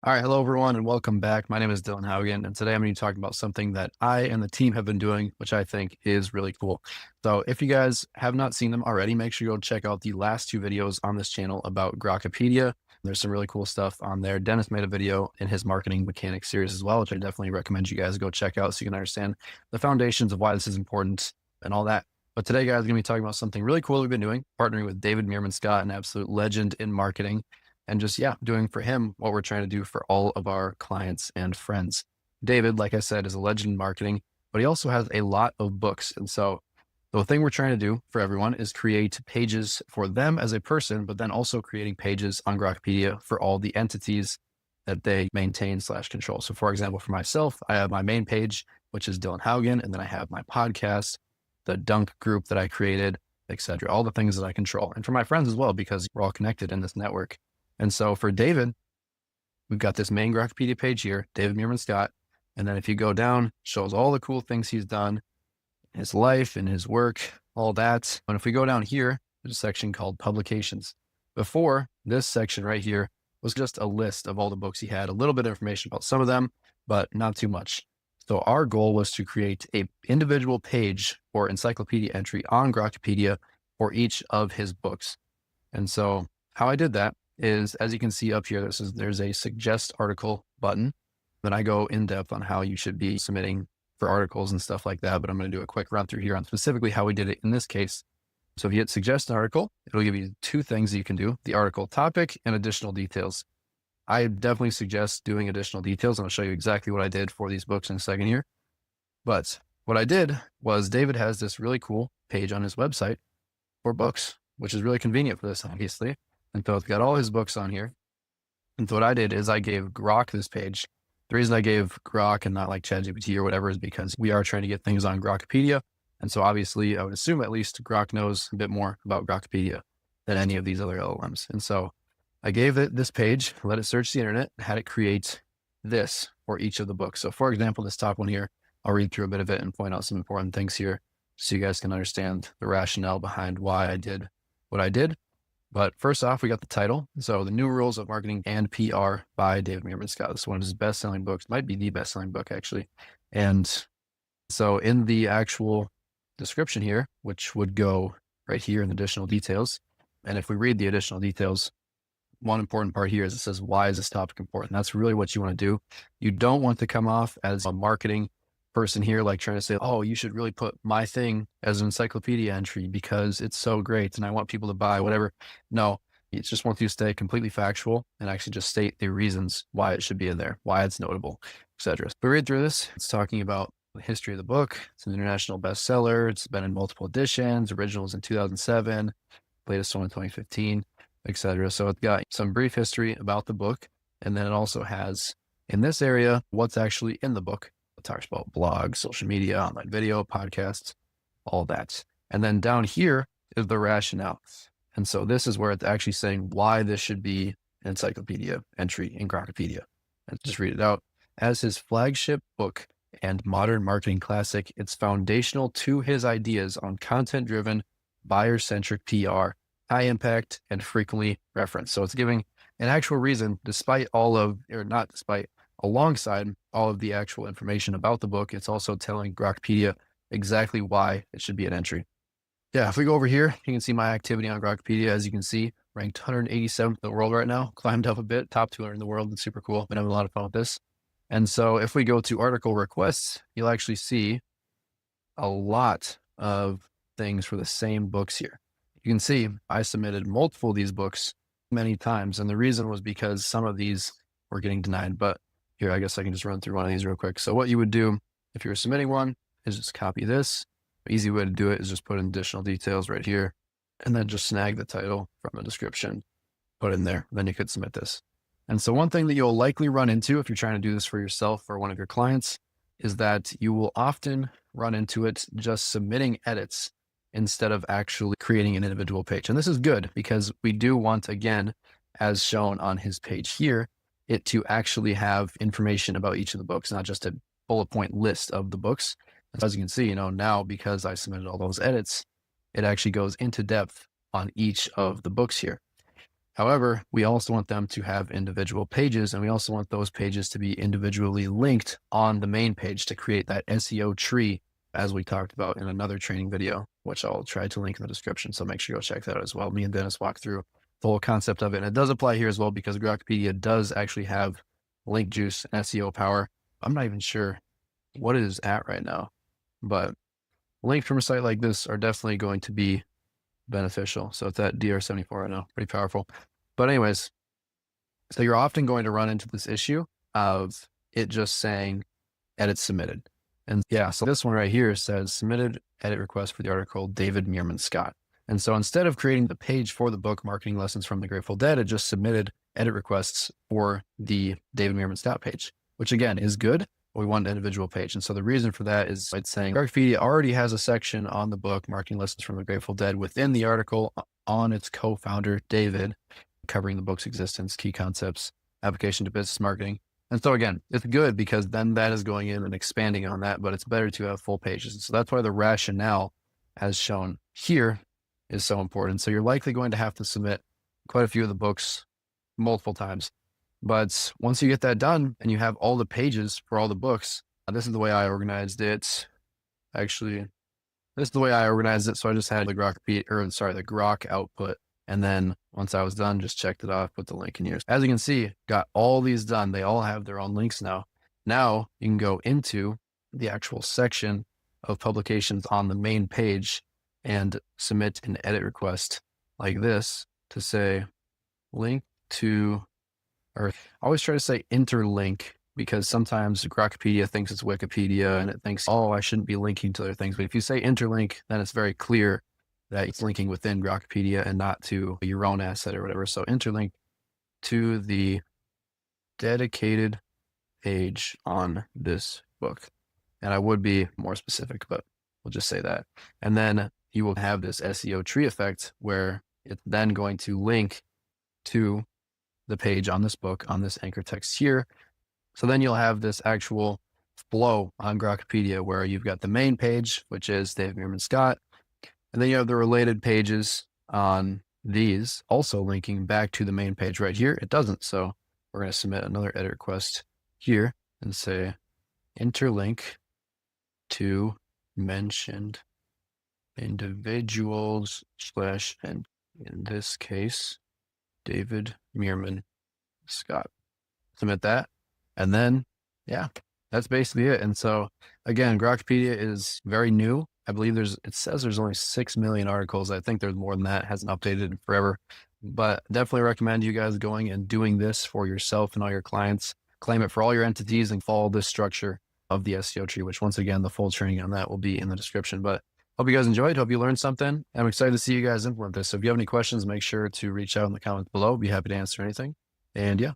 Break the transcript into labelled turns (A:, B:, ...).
A: All right, hello everyone, and welcome back. My name is Dylan Haugen, and today I'm going to be talking about something that I and the team have been doing, which I think is really cool. So if you guys have not seen them already, make sure you go check out the last two videos on this channel about Grokipedia. There's some really cool stuff on there. Dennis made a video in his marketing mechanics series as well, which I definitely recommend you guys go check out so you can understand the foundations of why this is important and all that. But today, guys, I'm going to be talking about something really cool we've been doing, partnering with David Meerman Scott, an absolute legend in marketing. And just, yeah, doing for him what we're trying to do for all of our clients and friends. David, like I said, is a legend in marketing, but he also has a lot of books. And so the thing we're trying to do for everyone is create pages for them as a person, but then also creating pages on Grokipedia for all the entities that they maintain/control. So for example, for myself, I have my main page, which is Dylan Haugen, and then I have my podcast, the Dunk group that I created, etc. All the things that I control. And for my friends as well, because we're all connected in this network. And so for David, we've got this main Grokipedia page here, David Meerman Scott. And then if you go down, shows all the cool things he's done, his life and his work, all that. And if we go down here, there's a section called publications. Before, this section right here was just a list of all the books he had, a little bit of information about some of them, but not too much. So our goal was to create a individual page or encyclopedia entry on Grokipedia for each of his books. And so how I did that is, as you can see up here, there's a suggest article button. Then I go in depth on how you should be submitting for articles and stuff like that. But I'm going to do a quick run through here on specifically how we did it in this case. So if you hit suggest an article, it'll give you two things that you can do: the article topic and additional details. I definitely suggest doing additional details, and I'll show you exactly what I did for these books in a second here. But what I did was David has this really cool page on his website for books, which is really convenient for this, obviously. And so it's got all his books on here. And so what I did is I gave Grok this page. The reason I gave Grok and not like ChatGPT or whatever is because we are trying to get things on Grokipedia. And so obviously I would assume at least Grok knows a bit more about Grokipedia than any of these other LLMs. And so I gave it this page, let it search the internet, had it create this for each of the books. So for example, this top one here, I'll read through a bit of it and point out some important things here so you guys can understand the rationale behind why I did what I did. But first off, we got the title. So The New Rules of Marketing and PR by David Meerman Scott. This is one of his best-selling books, might be the best-selling book actually. And so in the actual description here, which would go right here in additional details. And if we read the additional details, one important part here is it says, why is this topic important? That's really what you want to do. You don't want to come off as a marketing person here, like trying to say, oh, you should really put my thing as an encyclopedia entry because it's so great and I want people to buy whatever. No, it just wants you to stay completely factual and actually just state the reasons why it should be in there, why it's notable, etc. So we read through this. It's talking about the history of the book. It's an international bestseller. It's been in multiple editions, originals in 2007, latest one in 2015, etc. So it's got some brief history about the book. And then it also has in this area, what's actually in the book. It talks about blogs, social media, online video, podcasts, all that. And then down here is the rationale. And so this is where it's actually saying why this should be an encyclopedia entry in Grokipedia. And just read it out. As his flagship book and modern marketing classic, it's foundational to his ideas on content-driven, buyer-centric PR, high impact, and frequently referenced. So it's giving an actual reason, despite all of, or not despite, alongside all of the actual information about the book. It's also telling Grokipedia exactly why it should be an entry. Yeah, if we go over here, you can see my activity on Grokipedia. As you can see, ranked 187th in the world right now, climbed up a bit, top 200 in the world. It's super cool. Been having a lot of fun with this. And so if we go to article requests, you'll actually see a lot of things for the same books here. You can see I submitted multiple of these books many times. And the reason was because some of these were getting denied. But here, I guess I can just run through one of these real quick. So what you would do if you're submitting one is just copy this. Easy way to do it is just put in additional details right here and then just snag the title from the description, put it in there. Then you could submit this. And so one thing that you'll likely run into if you're trying to do this for yourself or one of your clients is that you will often run into it just submitting edits instead of actually creating an individual page. And this is good because we do want, again, as shown on his page here, it to actually have information about each of the books, not just a bullet point list of the books. As you can see, now because I submitted all those edits, it actually goes into depth on each of the books here. However, we also want them to have individual pages, and we also want those pages to be individually linked on the main page to create that SEO tree, as we talked about in another training video, which I'll try to link in the description. So make sure you go check that out as well. Me and Dennis walk through the whole concept of it. And it does apply here as well, because Grokipedia does actually have link juice and SEO power. I'm not even sure what it is at right now, but links from a site like this are definitely going to be beneficial. So it's at DR74 right now, pretty powerful. But anyways, so you're often going to run into this issue of it just saying edit submitted. And yeah, so this one right here says submitted edit request for the article David Meerman Scott. And so instead of creating the page for the book Marketing Lessons from the Grateful Dead, it just submitted edit requests for the David Meerman Scott page, which again is good. But we want an individual page. And so the reason for that is it's saying Grokipedia already has a section on the book Marketing Lessons from the Grateful Dead within the article on its co-founder, David, covering the book's existence, key concepts, application to business marketing. And so again, it's good because then that is going in and expanding on that, but it's better to have full pages. And so that's why the rationale as shown here is so important. So you're likely going to have to submit quite a few of the books multiple times. But once you get that done and you have all the pages for all the books, this is the way I organized it. Actually, this is the way I organized it. So I just had the Grok output. And then once I was done, just checked it off, put the link in here. As you can see, got all these done. They all have their own links now. Now you can go into the actual section of publications on the main page and submit an edit request like this to say link to, or I always try to say interlink, because sometimes Grokipedia thinks it's Wikipedia and it thinks, oh, I shouldn't be linking to other things. But if you say interlink, then it's very clear that it's linking within Grokipedia and not to your own asset or whatever. So interlink to the dedicated page on this book. And I would be more specific, but we'll just say that. And then you will have this SEO tree effect where it's then going to link to the page on this book, on this anchor text here. So then you'll have this actual flow on Grokipedia where you've got the main page, which is David Meerman Scott. And then you have the related pages on these also linking back to the main page right here. It doesn't. So we're going to submit another edit request here and say interlink to mentioned individuals slash, and in this case, David Meerman Scott. Submit that. And then, yeah, that's basically it. And so again, Grokipedia is very new. I believe it says there's only 6 million articles. I think there's more than that. It hasn't updated in forever, but definitely recommend you guys going and doing this for yourself and all your clients. Claim it for all your entities and follow this structure of the SEO tree, which once again, the full training on that will be in the description. But hope you guys enjoyed. Hope you learned something. I'm excited to see you guys implement this. So if you have any questions, make sure to reach out in the comments below. Be happy to answer anything. And yeah,